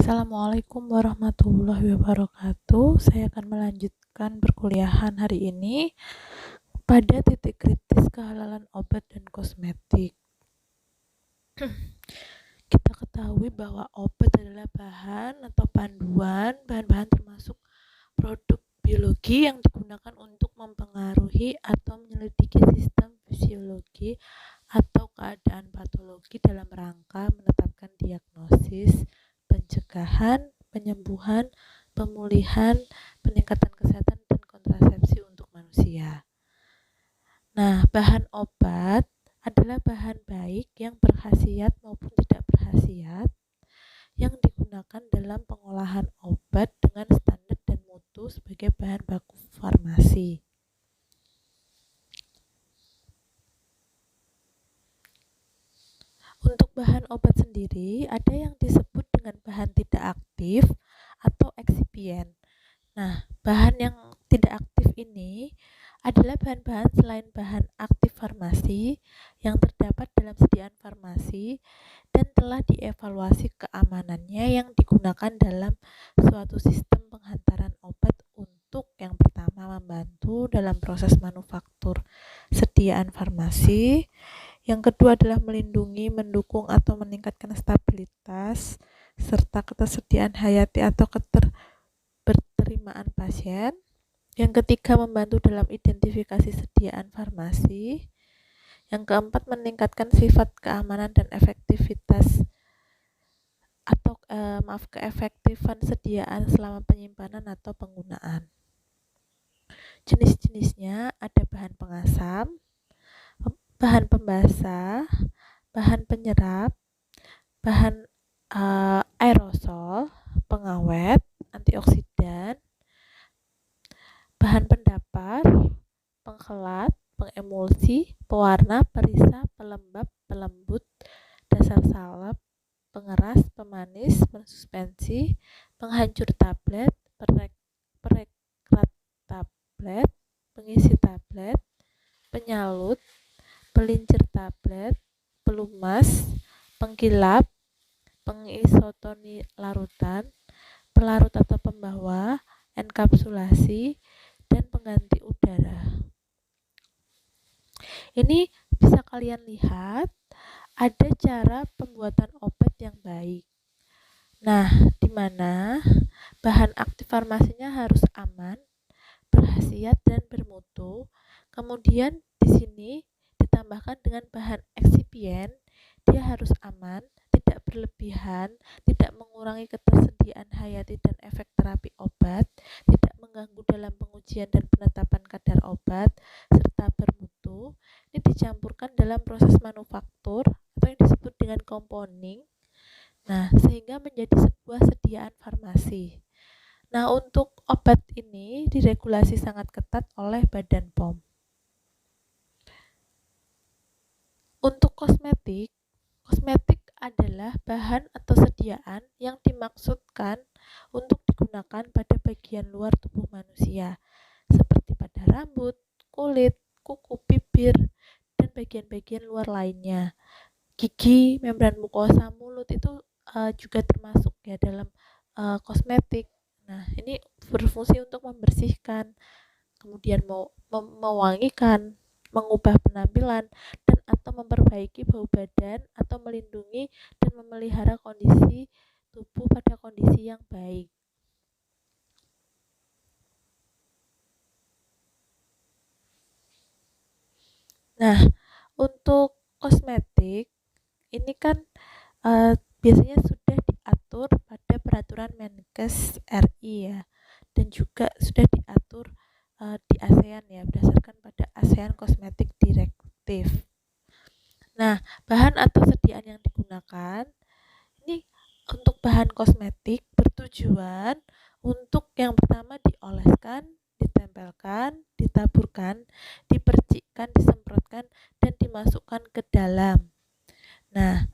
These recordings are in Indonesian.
Assalamualaikum warahmatullahi wabarakatuh. Saya akan melanjutkan perkuliahan hari ini pada titik kritis kehalalan obat dan kosmetik. Kita ketahui bahwa obat adalah bahan atau panduan, bahan-bahan termasuk produk biologi yang digunakan untuk mempengaruhi atau menyelidiki sistem fisiologi atau keadaan patologi dalam rangka menetapkan diagnosis, pencegahan, penyembuhan, pemulihan, peningkatan kesehatan, dan kontrasepsi untuk manusia. Nah, bahan obat adalah bahan baik yang berkhasiat maupun tidak berkhasiat yang digunakan dalam pengolahan obat dengan standar dan mutu sebagai bahan baku farmasi. Untuk bahan obat sendiri, ada yang disebut dengan bahan tidak aktif atau eksipien. Nah, bahan yang tidak aktif ini adalah bahan-bahan selain bahan aktif farmasi yang terdapat dalam sediaan farmasi dan telah dievaluasi keamanannya yang digunakan dalam suatu sistem penghantaran obat untuk yang pertama membantu dalam proses manufaktur sediaan farmasi, yang kedua adalah melindungi, mendukung, atau meningkatkan stabilitas serta ketersediaan hayati atau keterterimaan pasien. Yang ketiga, membantu dalam identifikasi sediaan farmasi. Yang keempat, meningkatkan sifat keamanan dan efektivitas atau keefektifan sediaan selama penyimpanan atau penggunaan. Jenis-jenisnya ada bahan pengasam, bahan pembasah, bahan penyerap, bahan aerosol, pengawet, antioksidan, bahan pendapar, pengkelat, pengemulsi, pewarna, perisap, pelembab, pelembut, dasar salep, pengeras, pemanis, pensuspensi, penghancur tablet, perekrat tablet, pengisi tablet, penyalut, pelincir tablet, pelumas, pengkilap, pengisotoni larutan, pelarut atau pembawa, enkapsulasi, dan pengganti udara. Ini bisa kalian lihat ada cara pembuatan obat yang baik. Nah, di mana bahan aktif farmasinya harus aman, berkhasiat, dan bermutu. Kemudian di sini ditambahkan dengan bahan eksipien, dia harus aman, tidak berlebihan, tidak mengurangi ketersediaan hayati dan efek terapi obat, tidak mengganggu dalam pengujian dan penetapan kadar obat, serta bermutu. Ini dicampurkan dalam proses manufaktur atau yang disebut dengan compounding. Nah, sehingga menjadi sebuah sediaan farmasi. Nah, untuk obat ini diregulasi sangat ketat oleh Badan POM. Untuk kosmetik adalah bahan atau sediaan yang dimaksudkan untuk digunakan pada bagian luar tubuh manusia, seperti pada rambut, kulit, kuku, bibir, dan bagian-bagian luar lainnya. Gigi, membran mukosa, mulut itu juga termasuk ya dalam kosmetik. Nah, ini berfungsi untuk membersihkan, kemudian mewangikan, mengubah penampilan, dan atau memperbaiki bau badan atau melindungi dan memelihara kondisi tubuh pada kondisi yang baik. Nah, untuk kosmetik ini kan biasanya sudah diatur pada peraturan Menkes RI ya, dan juga sudah diatur di ASEAN ya, berdasarkan pada ASEAN Cosmetic Directive. Nah, bahan atau sediaan yang digunakan ini untuk bahan kosmetik bertujuan untuk yang pertama dioleskan, ditempelkan, ditaburkan, dipercikkan, disemprotkan, dan dimasukkan ke dalam. Nah,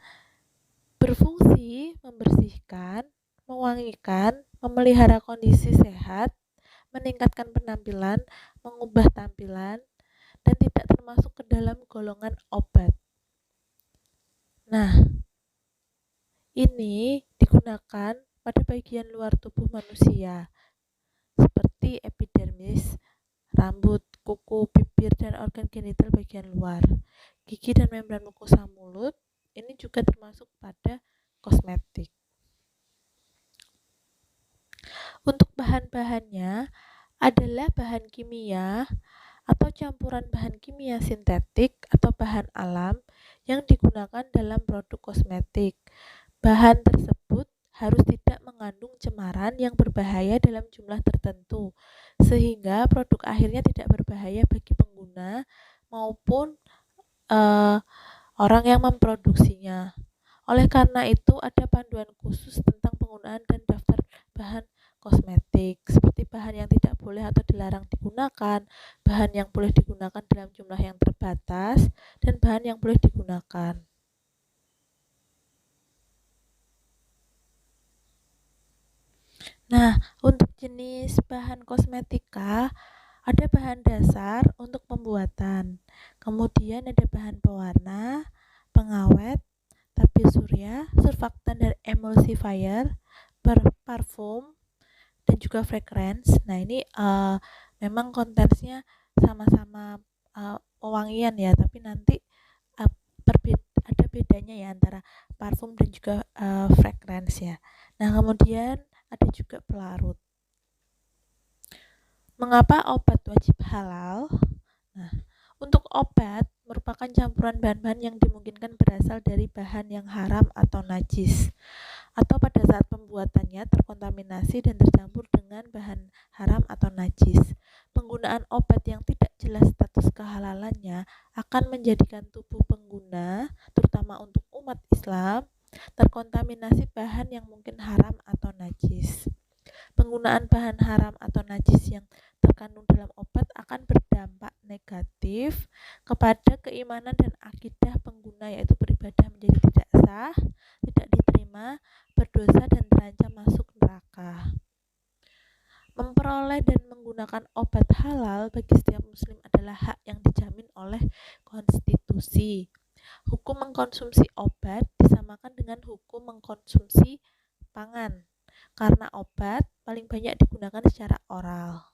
berfungsi membersihkan, mewangikan, memelihara kondisi sehat, meningkatkan penampilan, mengubah tampilan, dan tidak termasuk ke dalam golongan obat. Nah, ini digunakan pada bagian luar tubuh manusia, seperti epidermis, rambut, kuku, bibir, dan organ genital bagian luar. Gigi dan membran mukosa mulut ini juga termasuk pada kosmetik. Untuk bahan-bahannya adalah bahan kimia atau campuran bahan kimia sintetik atau bahan alam yang digunakan dalam produk kosmetik. Bahan tersebut harus tidak mengandung cemaran yang berbahaya dalam jumlah tertentu, sehingga produk akhirnya tidak berbahaya bagi pengguna maupun orang yang memproduksinya. Oleh karena itu, ada panduan khusus tentang penggunaan dan daftar bahan kosmetik, seperti bahan yang tidak boleh atau dilarang digunakan, bahan yang boleh digunakan dalam jumlah yang terbatas, dan bahan yang boleh digunakan. Nah, untuk jenis bahan kosmetika, ada bahan dasar untuk pembuatan, kemudian ada bahan pewarna, pengawet, tabir surya, surfaktan dan emulsifier, parfum, dan juga fragrance. Nah, ini memang konteksnya sama-sama pewangian ya, tapi nanti ada bedanya ya antara parfum dan juga fragrance ya. Nah, kemudian ada juga pelarut. Mengapa obat wajib halal? Nah, untuk obat merupakan campuran bahan-bahan yang dimungkinkan berasal dari bahan yang haram atau najis, atau pada saat pembuatannya terkontaminasi dan tercampur dengan bahan haram atau najis. Penggunaan obat yang tidak jelas status kehalalannya akan menjadikan tubuh pengguna, terutama untuk umat Islam, terkontaminasi bahan yang mungkin haram atau najis. Penggunaan bahan haram atau najis yang terkandung dalam obat akan berdampak negatif kepada keimanan dan akidah pengguna, yaitu beribadah menjadi tidak sah, tidak diterima, berdosa, dan terancam masuk neraka. Memperoleh dan menggunakan obat halal bagi setiap muslim adalah hak yang dijamin oleh konstitusi. Hukum mengkonsumsi obat disamakan dengan hukum mengkonsumsi pangan, karena obat paling banyak digunakan secara oral.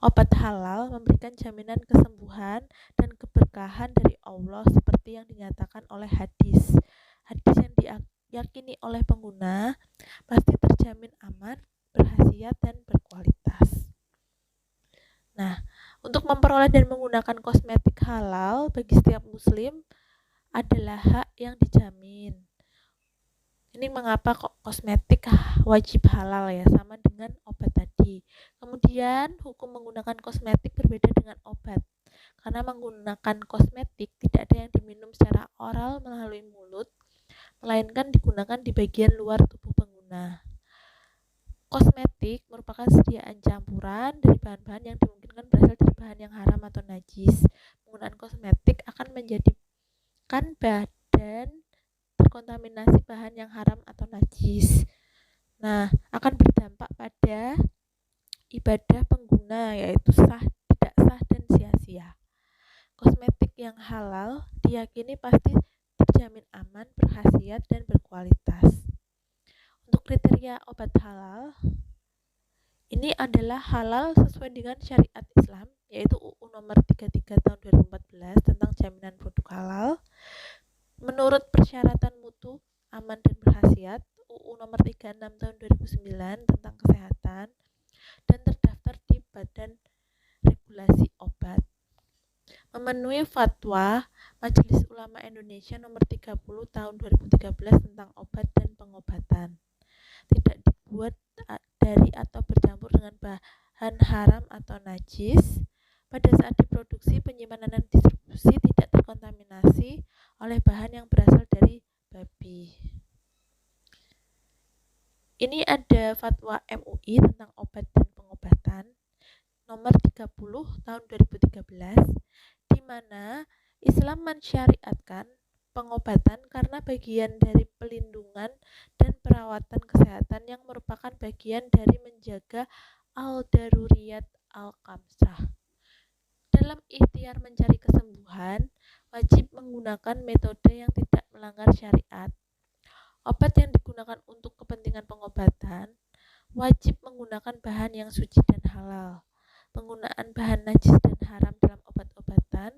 Obat halal memberikan jaminan kesembuhan dan keberkahan dari Allah seperti yang dinyatakan oleh hadis. Hadis yang diyakini oleh pengguna pasti terjamin aman, berkhasiat, dan berkualitas. Nah, untuk memperoleh dan menggunakan kosmetik halal bagi setiap muslim adalah hak yang dijamin. Ini mengapa kosmetik wajib halal ya, sama dengan obat tadi. Kemudian hukum menggunakan kosmetik berbeda dengan obat. Karena menggunakan kosmetik tidak ada yang diminum secara oral melalui mulut, melainkan digunakan di bagian luar tubuh pengguna. Kosmetik merupakan sediaan campuran dari bahan-bahan yang dimungkinkan berasal dari bahan yang haram atau najis. Penggunaan kosmetik akan menjadikan badan terkontaminasi bahan yang haram atau najis. Nah, akan berdampak pada ibadah pengguna, yaitu sah, tidak sah, dan sia-sia. Kosmetik yang halal diyakini pasti terjamin aman, berkhasiat, dan berkualitas. Untuk kriteria obat halal, ini adalah halal sesuai dengan syariat Islam, yaitu UU nomor 33 tahun 2014 tentang jaminan produk halal. Menurut persyaratan mutu, aman, dan berkhasiat, UU nomor 36 tahun 2009 tentang kesehatan, dan terdaftar di Badan Regulasi Obat. Memenuhi fatwa Majelis Ulama Indonesia nomor 30 tahun 2013 tentang obat dan pengobatan. Tidak dibuat dari atau bercampur dengan bahan haram atau najis. Pada saat diproduksi, penyimpanan dan distribusi tidak terkontaminasi oleh bahan yang berasal dari babi. Ini ada fatwa MUI tentang obat dan pengobatan nomor 30 tahun 2013, di mana Islam mensyariatkan pengobatan karena bagian dari pelindungan dan perawatan kesehatan yang merupakan bagian dari menjaga al-daruriyat al-khamsah. Dalam ikhtiar mencari kesembuhan, wajib menggunakan metode yang tidak melanggar syariat. Obat yang digunakan untuk kepentingan pengobatan obat-obatan wajib menggunakan bahan yang suci dan halal. Penggunaan bahan najis dan haram dalam obat-obatan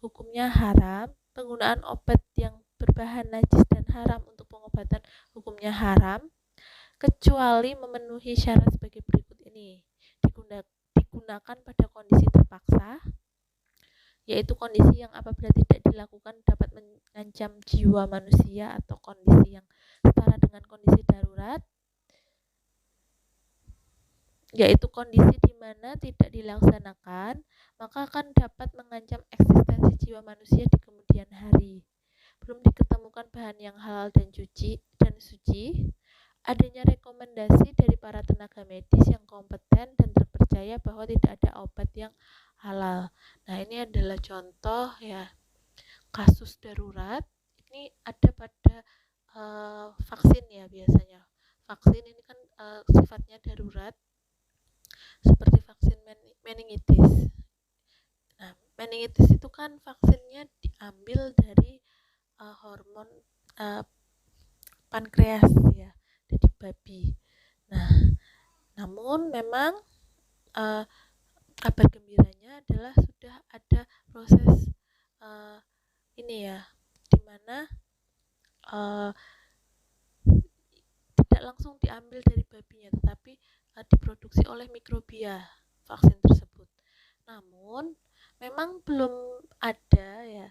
hukumnya haram. Penggunaan obat yang berbahan najis dan haram untuk pengobatan hukumnya haram, kecuali memenuhi syarat sebagai berikut ini. Digunakan pada kondisi terpaksa, yaitu kondisi yang apabila tidak dilakukan dapat mengancam jiwa manusia, atau kondisi yang setara dengan kondisi darurat, yaitu kondisi di mana tidak dilaksanakan maka akan dapat mengancam eksistensi jiwa manusia di kemudian hari. Belum diketemukan bahan yang halal dan suci, adanya rekomendasi dari para tenaga medis yang kompeten dan terpercaya bahwa tidak ada obat yang halal. Nah, ini adalah contoh ya kasus darurat. Ini ada pada vaksin ya biasanya. Vaksin ini kan sifatnya darurat, seperti vaksin meningitis. Nah, meningitis itu kan vaksinnya diambil dari hormon pankreas ya, dari babi. Nah, namun memang kabar gembiranya adalah sudah ada proses ini ya, dimana tidak langsung diambil dari babinya, tetapi diproduksi oleh mikrobia vaksin tersebut. Namun memang belum ada ya,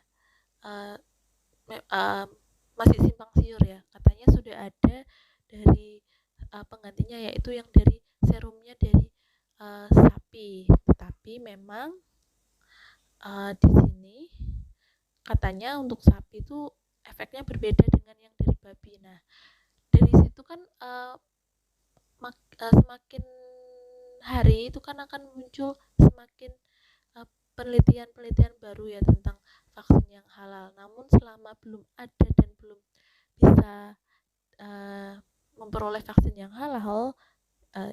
masih simpang siur ya. Katanya sudah ada dari penggantinya, yaitu yang dari serumnya dari sapi. Tetapi memang di sini katanya untuk sapi itu efeknya berbeda dengan yang dari babi. Nah, dari situ kan semakin hari itu kan akan muncul semakin penelitian-penelitian baru ya tentang vaksin yang halal. Namun selama belum ada dan belum bisa memperoleh vaksin yang halal,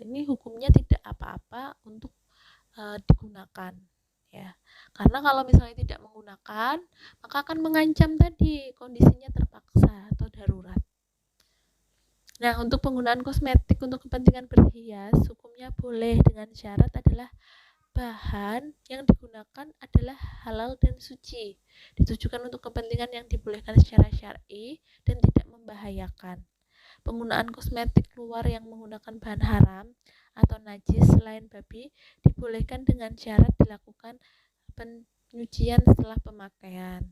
ini hukumnya tidak apa-apa untuk digunakan ya. Karena kalau misalnya tidak menggunakan, maka akan mengancam tadi kondisinya terpaksa atau darurat. Nah, untuk penggunaan kosmetik untuk kepentingan berhias, hukumnya boleh dengan syarat adalah bahan yang digunakan adalah halal dan suci, ditujukan untuk kepentingan yang dibolehkan secara syar'i dan tidak membahayakan. Penggunaan kosmetik luar yang menggunakan bahan haram atau najis selain babi dibolehkan dengan syarat dilakukan penyucian setelah pemakaian.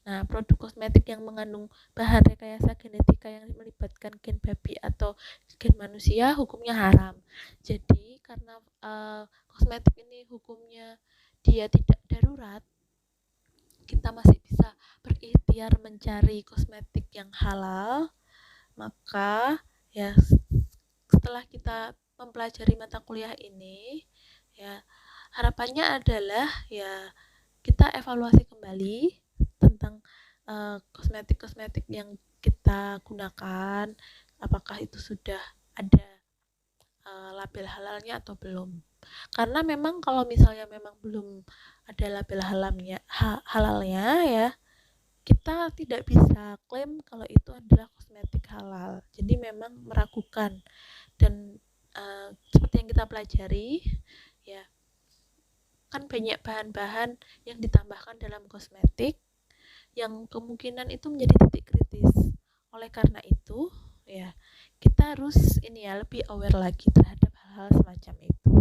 Nah, produk kosmetik yang mengandung bahan rekayasa genetika yang melibatkan gen babi atau gen manusia hukumnya haram. Jadi karena kosmetik ini hukumnya dia tidak darurat, kita masih bisa berikhtiar mencari kosmetik yang halal. Maka ya setelah kita mempelajari mata kuliah ini ya, harapannya adalah ya kita evaluasi kembali tentang kosmetik-kosmetik yang kita gunakan, apakah itu sudah ada label halalnya atau belum. Karena memang kalau misalnya memang belum ada label halalnya ya, kita tidak bisa klaim kalau itu adalah kosmetik halal. Jadi memang meragukan. Dan seperti yang kita pelajari ya, kan banyak bahan-bahan yang ditambahkan dalam kosmetik yang kemungkinan itu menjadi titik kritis. Oleh karena itu ya, kita harus lebih aware lagi terhadap hal-hal semacam itu.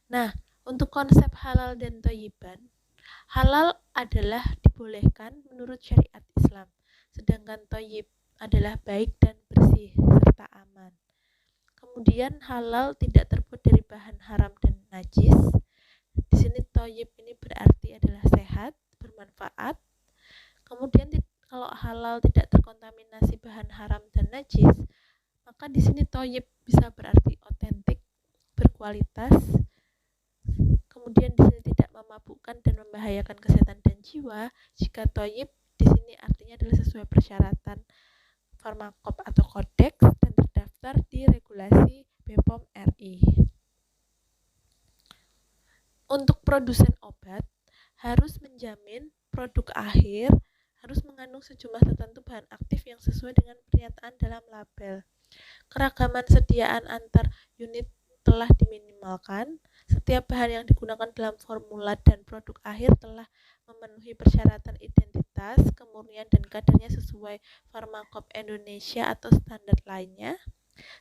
Nah, untuk konsep halal dan thayyiban, halal adalah dibolehkan menurut syariat Islam, sedangkan thayyib adalah baik dan bersih serta aman. Kemudian halal tidak terbuat dari bahan haram dan najis. Di sini thayyib ini berarti adalah sehat, bermanfaat. Kemudian kalau halal tidak terkontaminasi bahan haram dan najis, maka di sini thayyib bisa berarti otentik, berkualitas. Kemudian di sini tidak memabukkan dan membahayakan kesehatan dan jiwa. Jika thayyib di sini artinya adalah sesuai persyaratan Farmakop atau Kodeks dan terdaftar di regulasi BPOM RI. Untuk produsen obat harus menjamin produk akhir harus mengandung sejumlah tertentu bahan aktif yang sesuai dengan pernyataan dalam label. Keragaman sediaan antar unit telah diminimalkan. Setiap bahan yang digunakan dalam formula dan produk akhir telah memenuhi persyaratan identitas, kemurnian, dan kadarnya sesuai Farmakop Indonesia atau standar lainnya.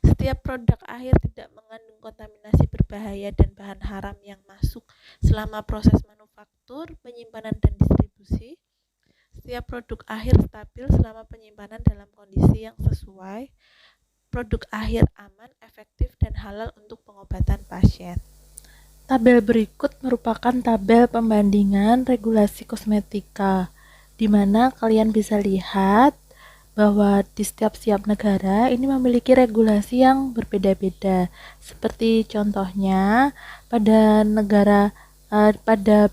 Setiap produk akhir tidak mengandung kontaminasi berbahaya dan bahan haram yang masuk selama proses manufaktur, penyimpanan, dan distribusi. Setiap produk akhir stabil selama penyimpanan dalam kondisi yang sesuai. Produk akhir aman, efektif, dan halal untuk pengobatan pasien. Tabel berikut merupakan tabel pembandingan regulasi kosmetika, di mana kalian bisa lihat bahwa di setiap negara ini memiliki regulasi yang berbeda-beda. Seperti contohnya pada negara pada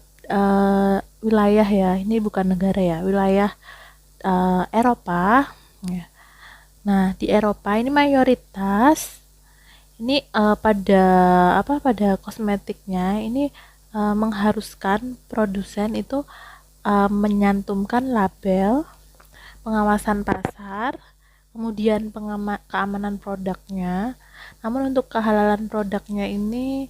wilayah ya, ini bukan negara ya, wilayah Eropa. Ya. Nah, di Eropa ini mayoritas ini pada kosmetiknya ini mengharuskan produsen itu menyantumkan label pengawasan pasar, kemudian keamanan produknya. Namun untuk kehalalan produknya ini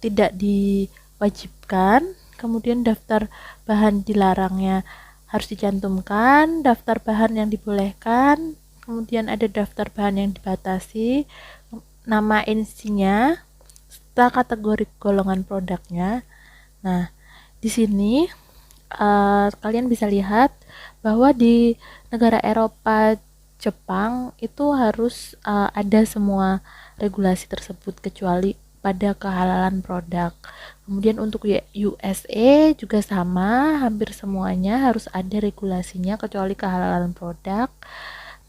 tidak diwajibkan. Kemudian daftar bahan dilarangnya harus dicantumkan, daftar bahan yang dibolehkan, kemudian ada daftar bahan yang dibatasi, nama insinya, serta kategori golongan produknya. Nah, di sini kalian bisa lihat bahwa di negara Eropa, Jepang itu harus ada semua regulasi tersebut kecuali pada kehalalan produk. Kemudian untuk USA juga sama, hampir semuanya harus ada regulasinya kecuali kehalalan produk.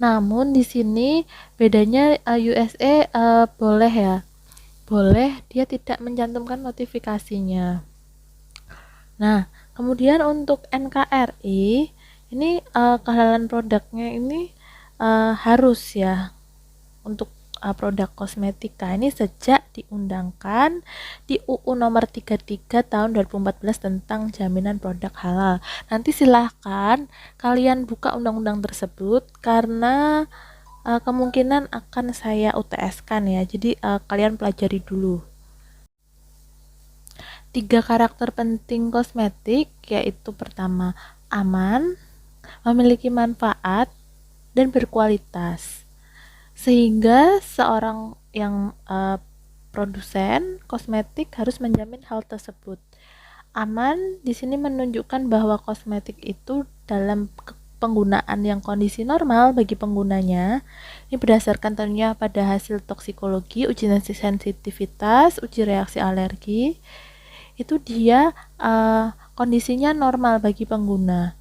Namun di sini bedanya USA boleh dia tidak mencantumkan notifikasinya. Nah, kemudian untuk NKRI ini kehalalan produknya ini harus ya untuk produk kosmetika ini sejak diundangkan di UU nomor 33 tahun 2014 tentang jaminan produk halal. Nanti silahkan kalian buka undang-undang tersebut karena kemungkinan akan saya UTS-kan ya. Jadi kalian pelajari dulu. 3 karakter penting kosmetik yaitu pertama aman, memiliki manfaat, dan berkualitas. Sehingga seorang yang produsen kosmetik harus menjamin hal tersebut. Aman di sini menunjukkan bahwa kosmetik itu dalam penggunaan yang kondisi normal bagi penggunanya. Ini berdasarkan tentunya pada hasil toksikologi, uji sensitivitas, uji reaksi alergi. Itu dia kondisinya normal bagi pengguna.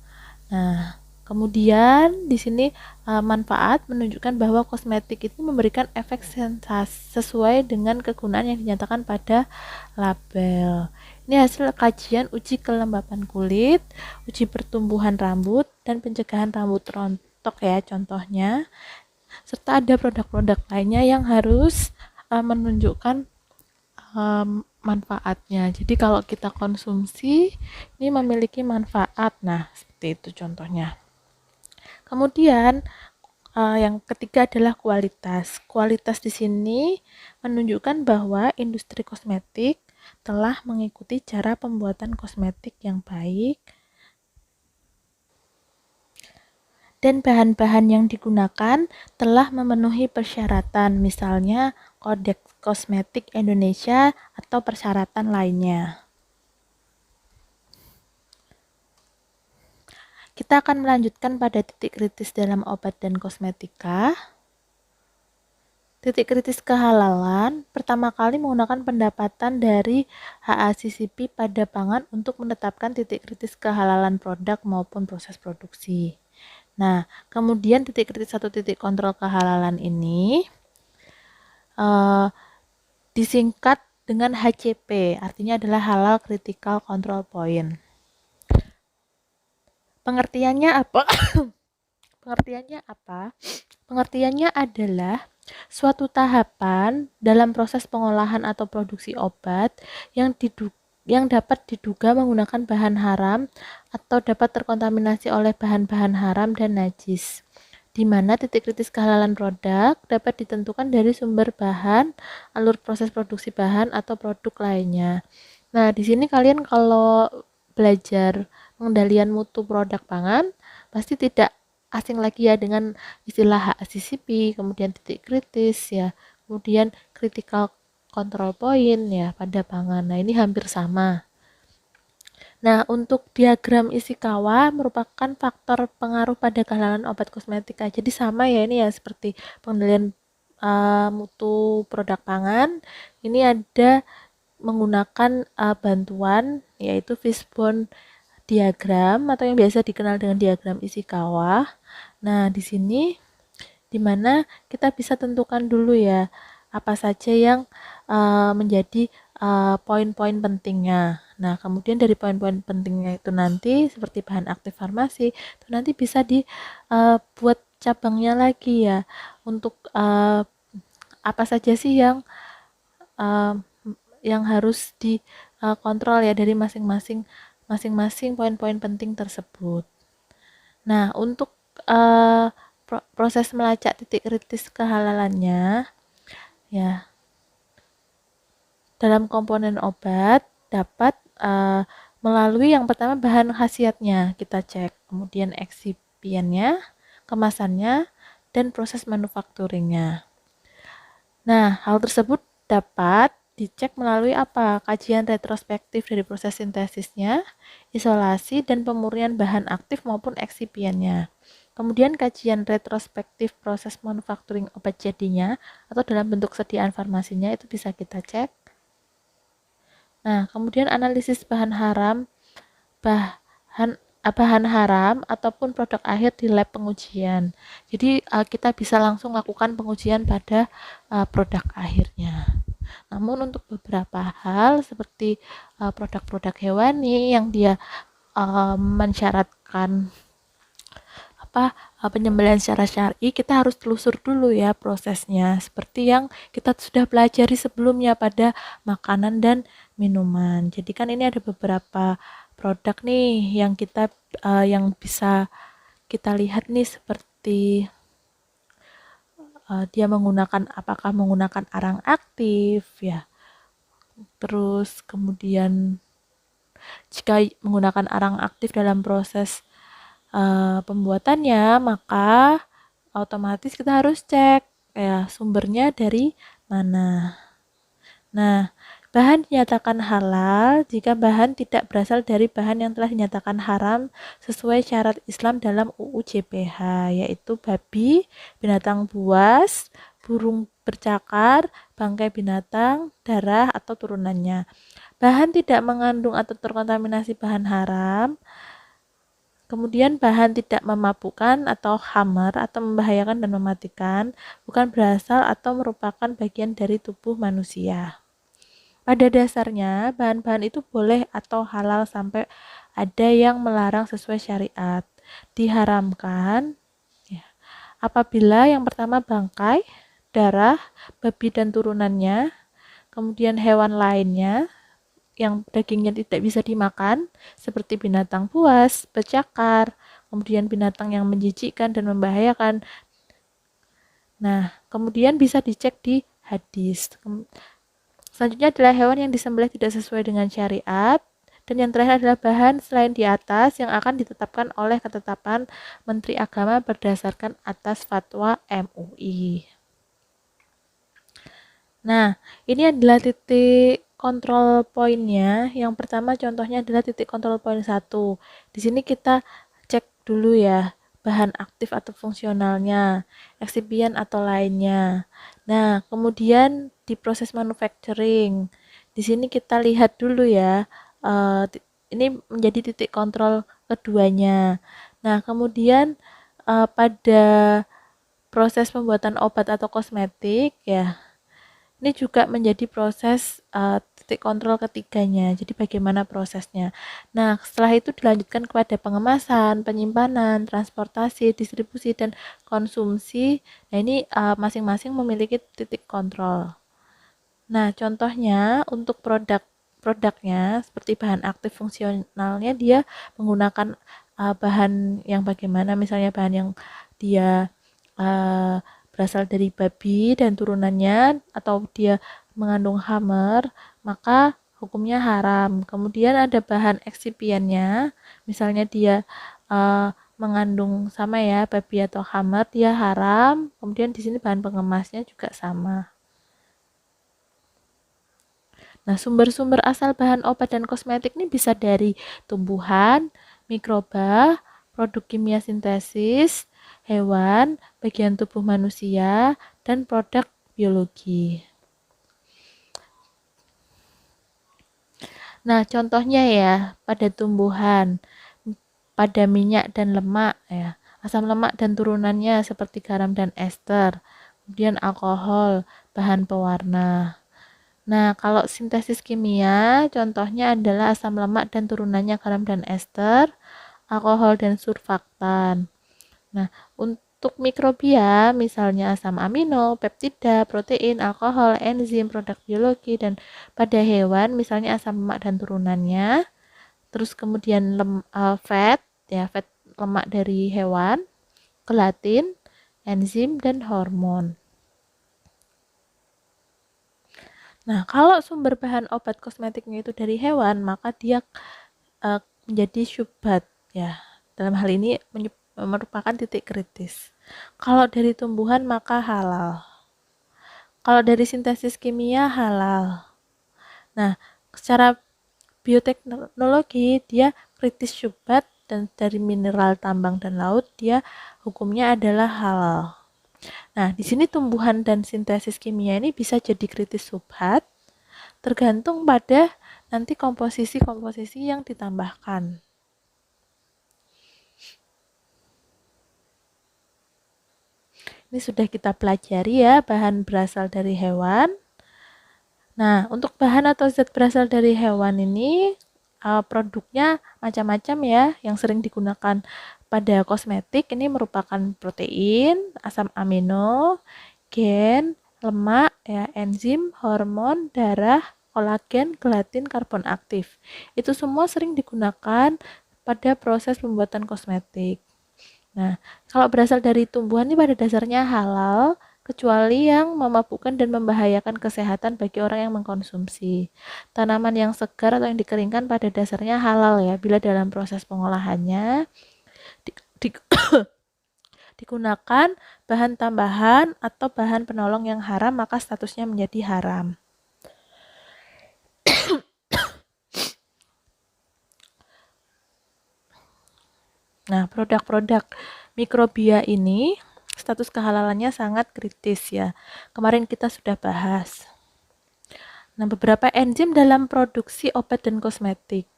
Nah, kemudian di sini manfaat menunjukkan bahwa kosmetik itu memberikan efek sensasi sesuai dengan kegunaan yang dinyatakan pada label. Ini hasil kajian uji kelembapan kulit, uji pertumbuhan rambut, dan pencegahan rambut rontok ya contohnya. Serta ada produk-produk lainnya yang harus menunjukkan manfaatnya. Jadi kalau kita konsumsi ini memiliki manfaat. Nah, seperti itu contohnya. Kemudian yang ketiga adalah kualitas. Kualitas di sini menunjukkan bahwa industri kosmetik telah mengikuti cara pembuatan kosmetik yang baik dan bahan-bahan yang digunakan telah memenuhi persyaratan, misalnya Kodeks Kosmetik Indonesia atau persyaratan lainnya. Kita akan melanjutkan pada titik kritis dalam obat dan kosmetika. Titik kritis kehalalan pertama kali menggunakan pendapatan dari HACCP pada pangan untuk menetapkan titik kritis kehalalan produk maupun proses produksi. Nah, kemudian titik kritis atau titik kontrol kehalalan ini disingkat dengan HCP, artinya adalah Halal Critical Control Point. Pengertiannya apa? Pengertiannya adalah suatu tahapan dalam proses pengolahan atau produksi obat yang dapat diduga menggunakan bahan haram atau dapat terkontaminasi oleh bahan-bahan haram dan najis. di mana titik kritis kehalalan produk dapat ditentukan dari sumber bahan, alur proses produksi bahan, atau produk lainnya. Nah, di sini kalian kalau belajar pengendalian mutu produk pangan, pasti tidak asing lagi ya dengan istilah HACCP, kemudian titik kritis ya, kemudian critical control point ya pada pangan. Nah, ini hampir sama. Nah, untuk diagram Ishikawa merupakan faktor pengaruh pada kehalalan obat kosmetika. Jadi sama ya ini ya seperti pengendalian mutu produk pangan. Ini ada menggunakan bantuan yaitu fishbone diagram atau yang biasa dikenal dengan diagram Ishikawa. Nah, di sini dimana kita bisa tentukan dulu ya apa saja yang menjadi poin-poin pentingnya. Nah, kemudian dari poin-poin pentingnya itu nanti seperti bahan aktif farmasi itu nanti bisa dibuat cabangnya lagi ya untuk apa saja sih yang harus dikontrol ya dari masing-masing poin-poin penting tersebut. Nah, untuk proses melacak titik kritis kehalalannya ya dalam komponen obat dapat melalui yang pertama bahan khasiatnya kita cek, kemudian excipientnya, kemasannya, dan proses manufakturingnya. Nah, hal tersebut dapat dicek melalui apa? Kajian retrospektif dari proses sintesisnya, isolasi, dan pemurnian bahan aktif maupun excipientnya. Kemudian kajian retrospektif proses manufacturing obat jadinya atau dalam bentuk sediaan farmasinya itu bisa kita cek. Nah, kemudian analisis bahan haram ataupun produk akhir di lab pengujian. Jadi kita bisa langsung lakukan pengujian pada produk akhirnya. Namun untuk beberapa hal seperti produk-produk hewani yang dia mensyaratkan penyembelihan secara syar'i, kita harus telusur dulu ya prosesnya seperti yang kita sudah pelajari sebelumnya pada makanan dan minuman. Jadi kan ini ada beberapa produk nih yang yang bisa kita lihat nih seperti dia apakah menggunakan arang aktif ya. Terus kemudian jika menggunakan arang aktif dalam proses pembuatannya, maka otomatis kita harus cek ya sumbernya dari mana. Nah, bahan dinyatakan halal jika bahan tidak berasal dari bahan yang telah dinyatakan haram sesuai syarat Islam dalam UU JPH, yaitu babi, binatang buas, burung bercakar, bangkai binatang, darah, atau turunannya. Bahan tidak mengandung atau terkontaminasi bahan haram. Kemudian bahan tidak memabukkan atau khamar atau membahayakan dan mematikan, bukan berasal atau merupakan bagian dari tubuh manusia. Pada dasarnya, bahan-bahan itu boleh atau halal sampai ada yang melarang sesuai syariat. Diharamkan ya, apabila yang pertama bangkai, darah, babi dan turunannya, kemudian hewan lainnya, yang dagingnya tidak bisa dimakan, seperti binatang buas, bercakar, kemudian binatang yang menjijikkan dan membahayakan. Nah, kemudian bisa dicek di hadis. Selanjutnya adalah hewan yang disembelih tidak sesuai dengan syariat. Dan yang terakhir adalah bahan selain di atas yang akan ditetapkan oleh ketetapan Menteri Agama berdasarkan atas fatwa MUI. Nah, ini adalah titik kontrol poinnya. Yang pertama contohnya adalah titik kontrol poin 1. Di sini kita cek dulu ya bahan aktif atau fungsionalnya, eksipien atau lainnya. Nah, kemudian di proses manufacturing. Di sini kita lihat dulu ya. Ini menjadi titik kontrol keduanya. Nah, kemudian pada proses pembuatan obat atau kosmetik ya. Ini juga menjadi proses titik kontrol ketiganya. Jadi bagaimana prosesnya. Nah, setelah itu dilanjutkan kepada pengemasan, penyimpanan, transportasi, distribusi, dan konsumsi. Nah, ini masing-masing memiliki titik kontrol. Nah, contohnya untuk produknya seperti bahan aktif fungsionalnya dia menggunakan bahan yang bagaimana, misalnya bahan yang dia uh, berasal dari babi dan turunannya atau dia mengandung hammer, maka hukumnya haram. Kemudian ada bahan eksipiennya, misalnya dia mengandung sama ya babi atau hammer, dia haram. Kemudian di sini bahan pengemasnya juga sama. Nah, sumber-sumber asal bahan obat dan kosmetik ini bisa dari tumbuhan, mikroba, produk kimia sintesis, hewan, bagian tubuh manusia, dan produk biologi. Nah, contohnya ya, pada tumbuhan, pada minyak dan lemak ya, asam lemak dan turunannya seperti garam dan ester, kemudian alkohol, bahan pewarna. Nah, kalau sintesis kimia, contohnya adalah asam lemak dan turunannya garam dan ester, alkohol dan surfaktan. Nah, untuk mikrobia, misalnya asam amino, peptida, protein, alkohol, enzim, produk biologi, dan pada hewan, misalnya asam lemak dan turunannya. Terus kemudian fat, ya fat lemak dari hewan, gelatin, enzim, dan hormon. Nah, kalau sumber bahan obat kosmetiknya itu dari hewan, maka dia menjadi syubhat ya. Dalam hal ini merupakan titik kritis. Kalau dari tumbuhan maka halal. Kalau dari sintesis kimia halal. Nah, secara bioteknologi dia kritis syubhat dan dari mineral tambang dan laut dia hukumnya adalah halal. Nah, di sini tumbuhan dan sintesis kimia ini bisa jadi kritis syubhat tergantung pada nanti komposisi-komposisi yang ditambahkan. Ini sudah kita pelajari ya, bahan berasal dari hewan. Nah, untuk bahan atau zat berasal dari hewan ini produknya macam-macam ya, yang sering digunakan pada kosmetik ini merupakan protein, asam amino, gen, lemak, ya, enzim, hormon, darah, kolagen, gelatin, karbon aktif. Itu semua sering digunakan pada proses pembuatan kosmetik. Nah, kalau berasal dari tumbuhan ini pada dasarnya halal, kecuali yang memabukkan dan membahayakan kesehatan bagi orang yang mengkonsumsi. Tanaman yang segar atau yang dikeringkan pada dasarnya halal ya, bila dalam proses pengolahannya di, di, digunakan bahan tambahan atau bahan penolong yang haram, maka statusnya menjadi haram. Nah, produk-produk mikrobia ini status kehalalannya sangat kritis ya. Kemarin kita sudah bahas. Nah, beberapa enzim dalam produksi obat dan kosmetik.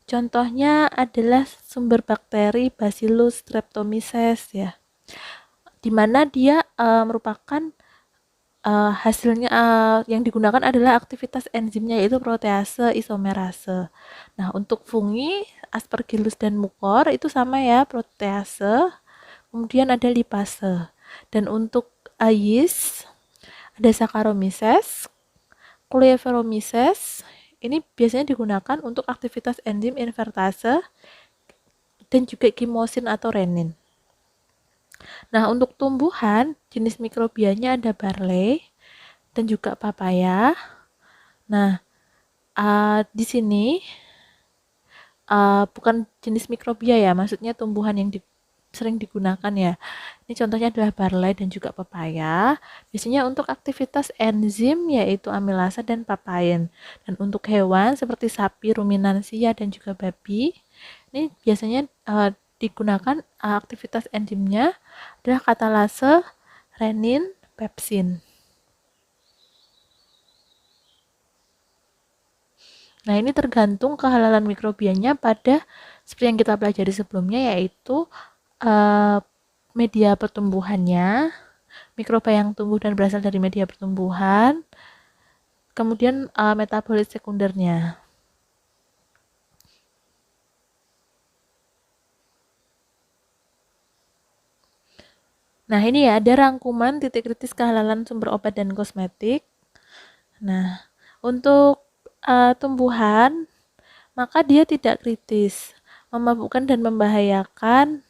Contohnya adalah sumber bakteri Bacillus streptomyces ya. Di mana dia merupakan hasilnya yang digunakan adalah aktivitas enzimnya yaitu protease isomerase. Nah, untuk fungi, Aspergillus dan Mucor itu sama ya, protease. Kemudian ada lipase. Dan untuk yeast ada Saccharomyces, Chlorophyllomyces. Ini biasanya digunakan untuk aktivitas enzim invertase dan juga chymosin atau renin. Nah, untuk tumbuhan, jenis mikrobianya ada barley dan juga papaya. Nah, di sini bukan jenis mikrobia ya, maksudnya tumbuhan yang sering digunakan ya. Ini contohnya adalah barley dan juga pepaya. Biasanya untuk aktivitas enzim yaitu amilasa dan papain. Dan untuk hewan seperti sapi, ruminansia dan juga babi, ini biasanya digunakan aktivitas enzimnya adalah katalase, renin, pepsin. Nah, ini tergantung kehalalan mikrobianya pada seperti yang kita pelajari sebelumnya yaitu media pertumbuhannya, mikroba yang tumbuh dan berasal dari media pertumbuhan, kemudian metabolit sekundernya. Nah, ini ya ada rangkuman titik kritis kehalalan sumber obat dan kosmetik. Nah, untuk tumbuhan, maka dia tidak kritis, memabukkan dan membahayakan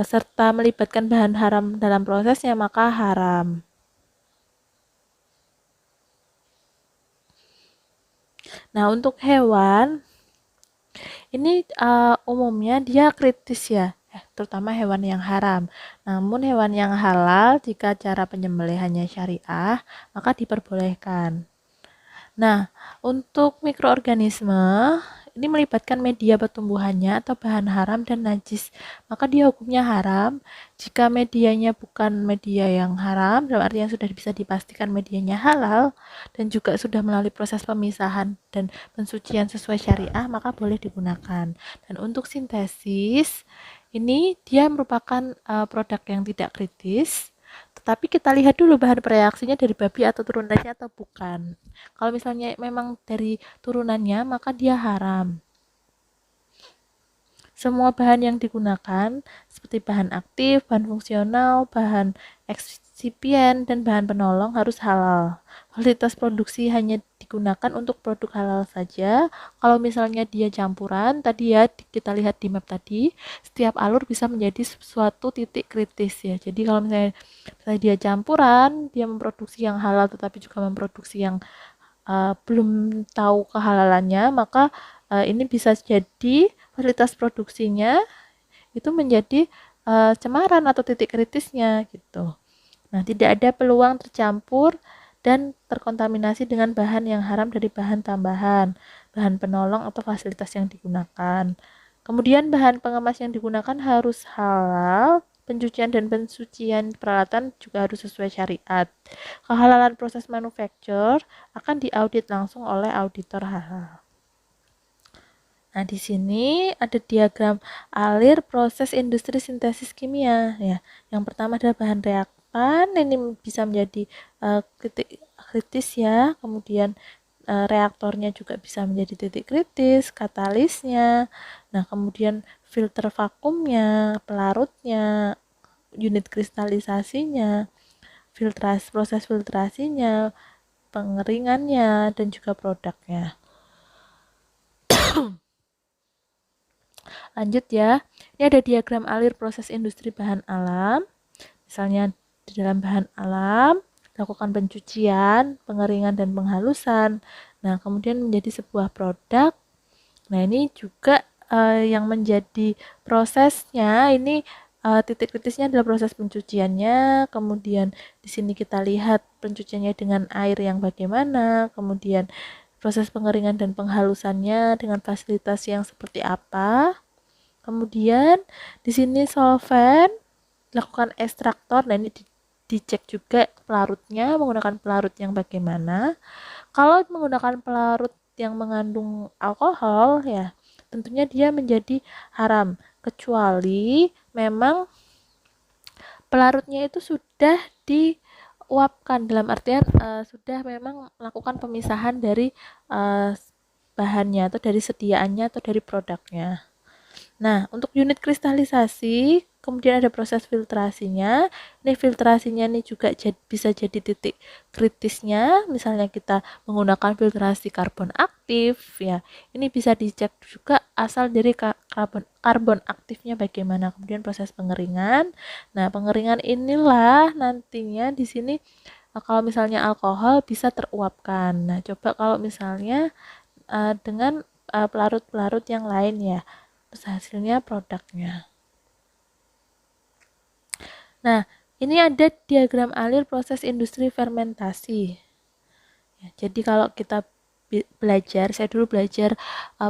serta melibatkan bahan haram dalam prosesnya, maka haram. Nah, untuk hewan, ini umumnya dia kritis ya, terutama hewan yang haram. Namun hewan yang halal, jika cara penyembelihannya syariah, maka diperbolehkan. Nah, untuk mikroorganisme, ini melibatkan media pertumbuhannya atau bahan haram dan najis, maka dia hukumnya haram. Jika medianya bukan media yang haram, dalam arti yang sudah bisa dipastikan medianya halal, dan juga sudah melalui proses pemisahan dan pensucian sesuai syariah, maka boleh digunakan. Dan untuk sintesis, ini dia merupakan produk yang tidak kritis, tetapi kita lihat dulu bahan bereaksinya dari babi atau turunannya atau bukan. Kalau misalnya memang dari turunannya, maka dia haram. Semua bahan yang digunakan, seperti bahan aktif, bahan fungsional, bahan eksipien, dan bahan penolong harus halal. Fasilitas produksi hanya digunakan untuk produk halal saja. Kalau misalnya dia campuran, tadi ya kita lihat di map tadi, setiap alur bisa menjadi suatu titik kritis ya. Jadi kalau misalnya dia campuran, dia memproduksi yang halal tetapi juga memproduksi yang belum tahu kehalalannya, maka ini bisa jadi fasilitas produksinya itu menjadi cemaran atau titik kritisnya gitu. Nah, tidak ada peluang tercampur dan terkontaminasi dengan bahan yang haram dari bahan tambahan, bahan penolong atau fasilitas yang digunakan. Kemudian bahan pengemas yang digunakan harus halal, pencucian dan pensucian peralatan juga harus sesuai syariat. Kehalalan proses manufacture akan diaudit langsung oleh auditor halal. Nah, di sini ada diagram alir proses industri sintesis kimia ya. Yang pertama adalah bahan reaktan, ini bisa menjadi titik kritis ya. Kemudian reaktornya juga bisa menjadi titik kritis, katalisnya. Nah, kemudian filter vakumnya, pelarutnya, unit kristalisasinya, proses filtrasinya, pengeringannya, dan juga produknya. Lanjut ya, ini ada diagram alir proses industri bahan alam. Misalnya di dalam bahan alam, lakukan pencucian, pengeringan, dan penghalusan. Nah, kemudian menjadi sebuah produk. Nah, ini juga yang menjadi prosesnya, ini titik kritisnya adalah proses pencuciannya. Kemudian di sini kita lihat pencuciannya dengan air yang bagaimana, kemudian proses pengeringan dan penghalusannya dengan fasilitas yang seperti apa. Kemudian di sini solvent, lakukan ekstraktor, dan ini dicek juga pelarutnya menggunakan pelarut yang bagaimana. Kalau menggunakan pelarut yang mengandung alkohol ya, tentunya dia menjadi haram kecuali memang pelarutnya itu sudah diuapkan, dalam artian sudah memang melakukan pemisahan dari bahannya atau dari sediaannya atau dari produknya. Nah, untuk unit kristalisasi, kemudian ada proses filtrasinya. Ini filtrasinya nih juga bisa jadi titik kritisnya. Misalnya kita menggunakan filtrasi karbon aktif, ya. Ini bisa dicek juga asal dari karbon aktifnya bagaimana. Kemudian proses pengeringan. Nah, pengeringan inilah nantinya di sini kalau misalnya alkohol bisa teruapkan. Nah, coba kalau misalnya dengan pelarut-pelarut yang lain ya. Terus hasilnya produknya. Nah, ini ada diagram alir proses industri fermentasi. Ya, jadi kalau kita belajar, saya dulu belajar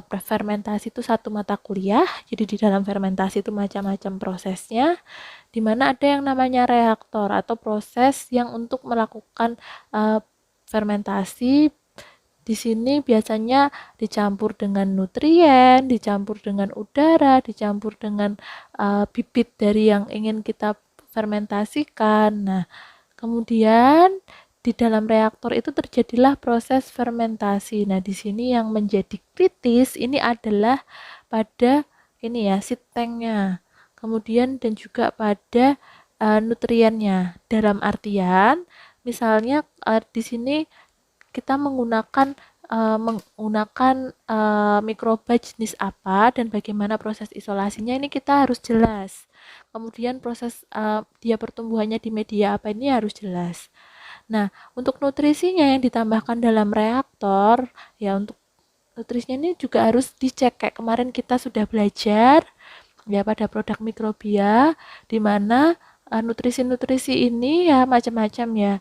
fermentasi itu satu mata kuliah. Jadi di dalam fermentasi itu macam-macam prosesnya, di mana ada yang namanya reaktor atau proses yang untuk melakukan fermentasi. Di sini biasanya dicampur dengan nutrien, dicampur dengan udara, dicampur dengan bibit dari yang ingin kita fermentasikan. Nah, kemudian di dalam reaktor itu terjadilah proses fermentasi. Nah, di sini yang menjadi kritis ini adalah pada ini ya, seed tanknya. Kemudian dan juga pada nutriennya. Dalam artian, misalnya di sini kita menggunakan menggunakan mikroba jenis apa dan bagaimana proses isolasinya, ini kita harus jelas. Kemudian proses dia pertumbuhannya di media apa ini harus jelas. Nah, untuk nutrisinya yang ditambahkan dalam reaktor, ya untuk nutrisinya ini juga harus dicek. Kayak kemarin kita sudah belajar ya pada produk mikrobia, di mana nutrisi-nutrisi ini ya macam-macam ya.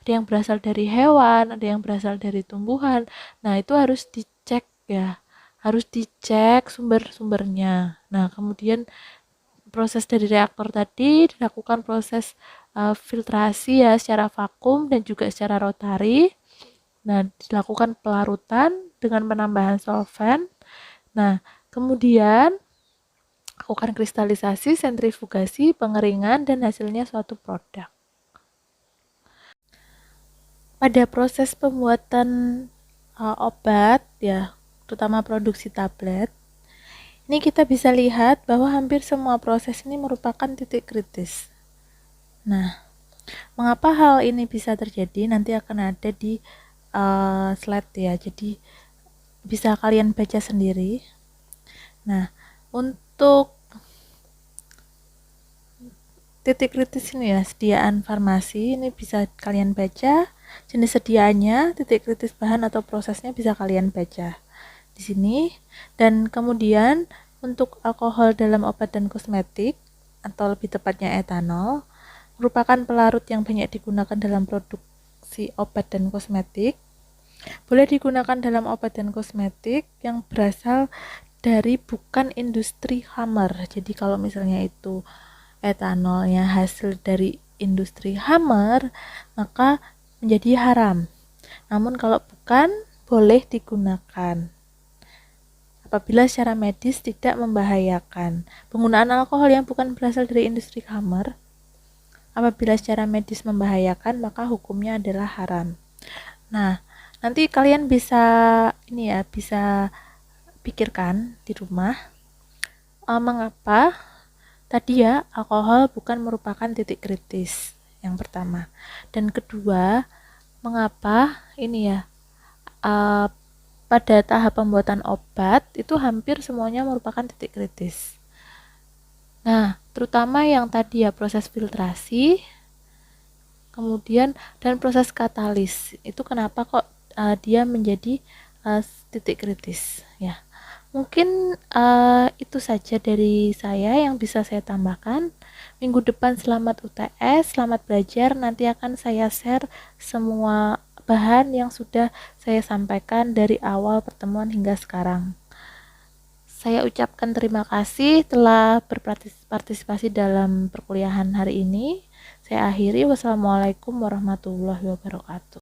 Ada yang berasal dari hewan, ada yang berasal dari tumbuhan. Nah, itu harus dicek ya. Harus dicek sumber-sumbernya. Nah, kemudian proses dari reaktor tadi dilakukan proses filtrasi ya secara vakum dan juga secara rotari. Nah, dilakukan pelarutan dengan penambahan solvent. Nah, kemudian lakukan kristalisasi, sentrifugasi, pengeringan, dan hasilnya suatu produk. Pada proses pembuatan obat ya, terutama produksi tablet, ini kita bisa lihat bahwa hampir semua proses ini merupakan titik kritis. Nah, mengapa hal ini bisa terjadi nanti akan ada di slide ya, jadi bisa kalian baca sendiri. Nah, untuk titik kritis ini ya, sediaan farmasi ini bisa kalian baca, jenis sediaannya, titik kritis bahan atau prosesnya bisa kalian baca di sini. Dan kemudian untuk alkohol dalam obat dan kosmetik atau lebih tepatnya etanol merupakan pelarut yang banyak digunakan dalam produksi obat dan kosmetik. Boleh digunakan dalam obat dan kosmetik yang berasal dari bukan industri Hammer. Jadi kalau misalnya itu etanolnya hasil dari industri Hammer, maka menjadi haram. Namun kalau bukan, boleh digunakan apabila secara medis tidak membahayakan. Penggunaan alkohol yang bukan berasal dari industri Hammer, apabila secara medis membahayakan, maka hukumnya adalah haram. Nah, nanti kalian bisa bisa pikirkan di rumah mengapa tadi ya alkohol bukan merupakan titik kritis yang pertama, dan kedua mengapa pada tahap pembuatan obat itu hampir semuanya merupakan titik kritis. Nah, terutama yang tadi ya proses filtrasi, kemudian dan proses katalis itu kenapa kok dia menjadi titik kritis ya. Mungkin itu saja dari saya yang bisa saya tambahkan. Minggu depan selamat UTS, selamat belajar. Nanti akan saya share semua bahan yang sudah saya sampaikan dari awal pertemuan hingga sekarang. Saya ucapkan terima kasih telah berpartisipasi dalam perkuliahan hari ini. Saya akhiri. Wassalamualaikum warahmatullahi wabarakatuh.